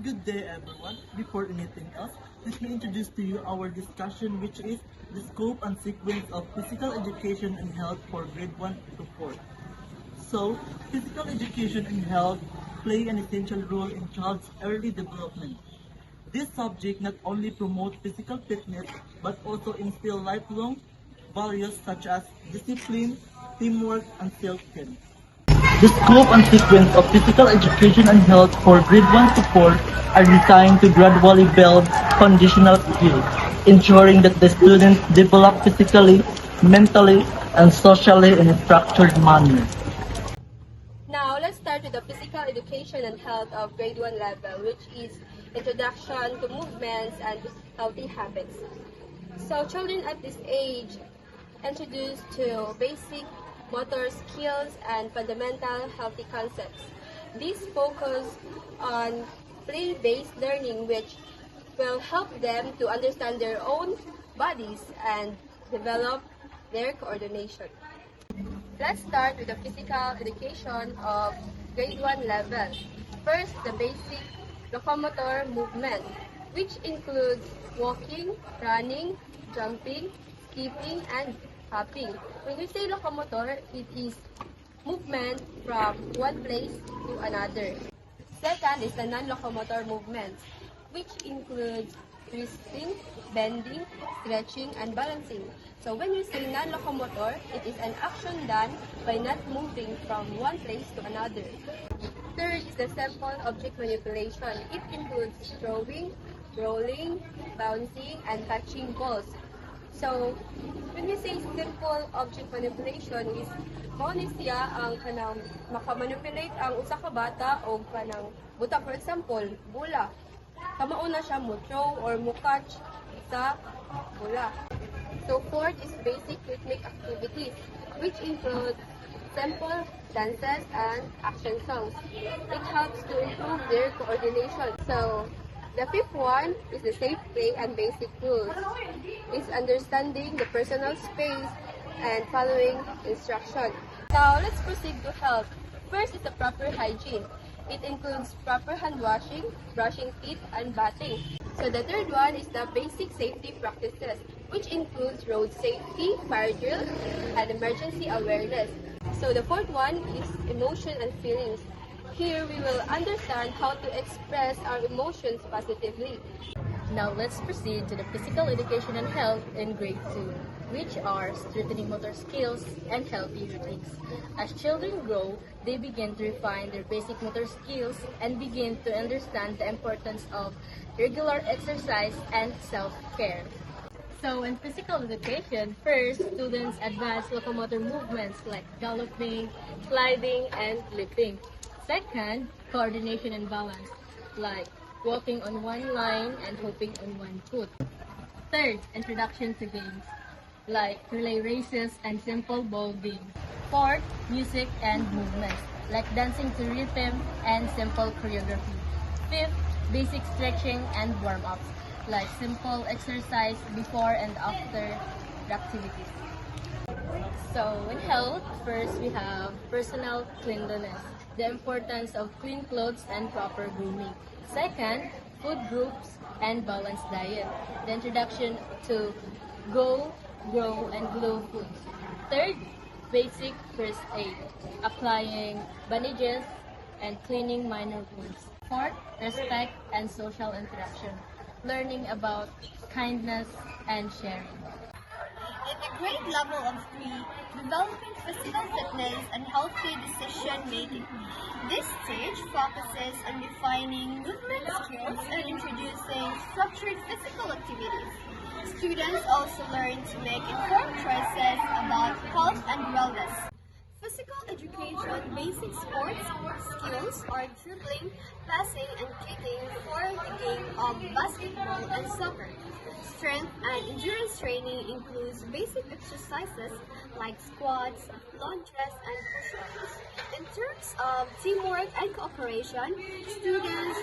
Good day, everyone. Before anything else, let me introduce to you our discussion, which is the scope and sequence of physical education and health for grade 1 to 4. So, physical education and health play an essential role in child's early development. This subject not only promotes physical fitness but also instill lifelong values such as discipline, teamwork, and self-care. The scope and sequence of physical education and health for grade 1 to 4 are designed to gradually build foundational skills, ensuring that the students develop physically, mentally, and socially in a structured manner. Now, let's start with the physical education and health of grade 1 level, which is introduction to movements and healthy habits. So, children at this age introduced to basic motor skills and fundamental healthy concepts. These focus on play-based learning, which will help them to understand their own bodies and develop their coordination. Let's start with the physical education of grade 1 level. First, the basic locomotor movement, which includes walking, running, jumping, skipping, and hopping. When we say locomotor, it is movement from one place to another. Second is the non-locomotor movement, which includes twisting, bending, stretching, and balancing. So when we say non-locomotor, it is an action done by not moving from one place to another. Third is the simple object manipulation. It includes throwing, rolling, bouncing, and touching balls. So, when we say simple object manipulation is mao ni siya ang kanang makamanipulate ang usa ka bata o kanang buta, for example, bola. Kamao na siya mo throw or mo catch sa bola. So, fourth is basic rhythmic activities, which include simple dances and action songs. It helps to improve their coordination. So, the fifth one is the safe play and basic rules. It's understanding the personal space and following instruction. Now, let's proceed to health. First is the proper hygiene. It includes proper hand washing, brushing teeth, and bathing. So the third one is the basic safety practices, which includes road safety, fire drills, and emergency awareness. So the fourth one is emotion and feelings. Here we will understand how to express our emotions positively. Now let's proceed to the physical education and health in grade 2, which are strengthening motor skills and healthy routines. As children grow, they begin to refine their basic motor skills and begin to understand the importance of regular exercise and self-care. So in physical education, first, students advance locomotor movements like galloping, sliding, and leaping. Second, coordination and balance, like walking on one line and hopping on one foot. Third, introduction to games, like relay races and simple ball games. Fourth, music and movements, like dancing to rhythm and simple choreography. Fifth, basic stretching and warm-ups, like simple exercise before and after the activities. So in health, first we have personal cleanliness, the importance of clean clothes and proper grooming. Second, food groups and balanced diet, the introduction to go, grow, and glow foods. Third, basic first aid, applying bandages and cleaning minor wounds. Fourth, respect and social interaction, learning about kindness and sharing. In the grade level of 3, developing physical fitness and healthy decision making. This stage focuses on defining movement skills and introducing structured physical activities. Students also learn to make informed choices about health and wellness. Physical education basic sports skills are dribbling, passing, and kicking for the game of basketball and soccer. Strength and endurance training includes basic exercises like squats, lunges, and push-ups. In terms of teamwork and cooperation, students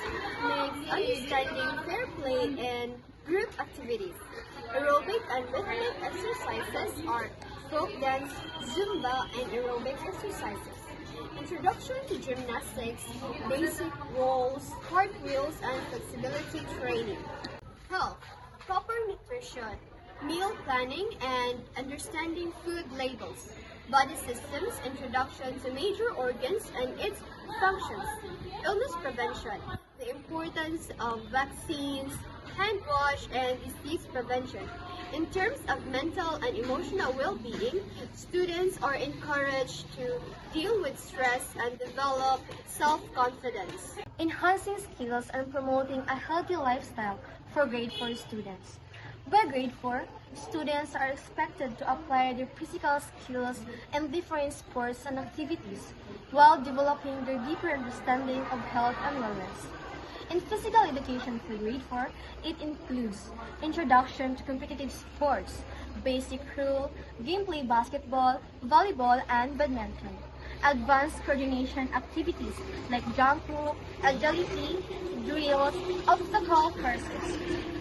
make understanding fair play and group activities. Aerobic and rhythmic exercises are folk dance, Zumba, and aerobic exercises. Introduction to gymnastics, basic rolls, cartwheels, and flexibility training. Health, proper nutrition, meal planning, and understanding food labels. Body systems, introduction to major organs and its functions. Illness prevention, the importance of vaccines, hand wash, and disease prevention. In terms of mental and emotional well-being, students are encouraged to deal with stress and develop self-confidence. Enhancing skills and promoting a healthy lifestyle for grade 4 students. By grade 4, students are expected to apply their physical skills in different sports and activities while developing their deeper understanding of health and wellness. In physical education for grade 4, it includes introduction to competitive sports, basic rule, gameplay basketball, volleyball, and badminton. Advanced coordination activities like jump rope, agility, drills, obstacle courses,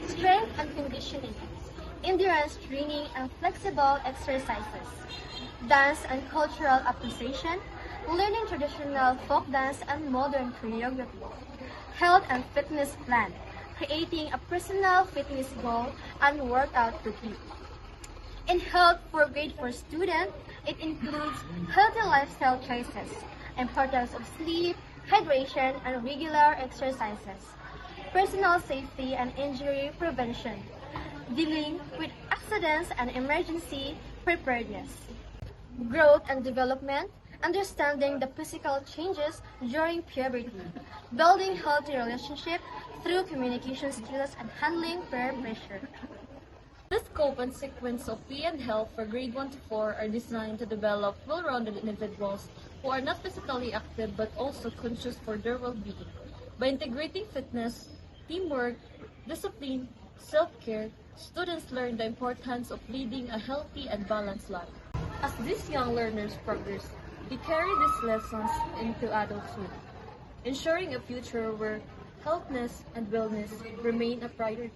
strength and conditioning, endurance training, and flexible exercises. Dance and cultural appreciation, learning traditional folk dance and modern choreography. Health and fitness plan, creating a personal fitness goal and workout routine. In health for grade 4 students, it includes healthy lifestyle choices, importance of sleep, hydration, and regular exercises, personal safety and injury prevention, dealing with accidents and emergency preparedness, growth and development, understanding the physical changes during puberty, building healthy relationships through communication skills and handling peer pressure. The scope and sequence of PE and health for grade 1 to 4 are designed to develop well-rounded individuals who are not physically active but also conscious for their well-being. By integrating fitness, teamwork, discipline, self-care, students learn the importance of leading a healthy and balanced life. As these young learners progress, they carry these lessons into adulthood, ensuring a future where healthness and wellness remain a priority.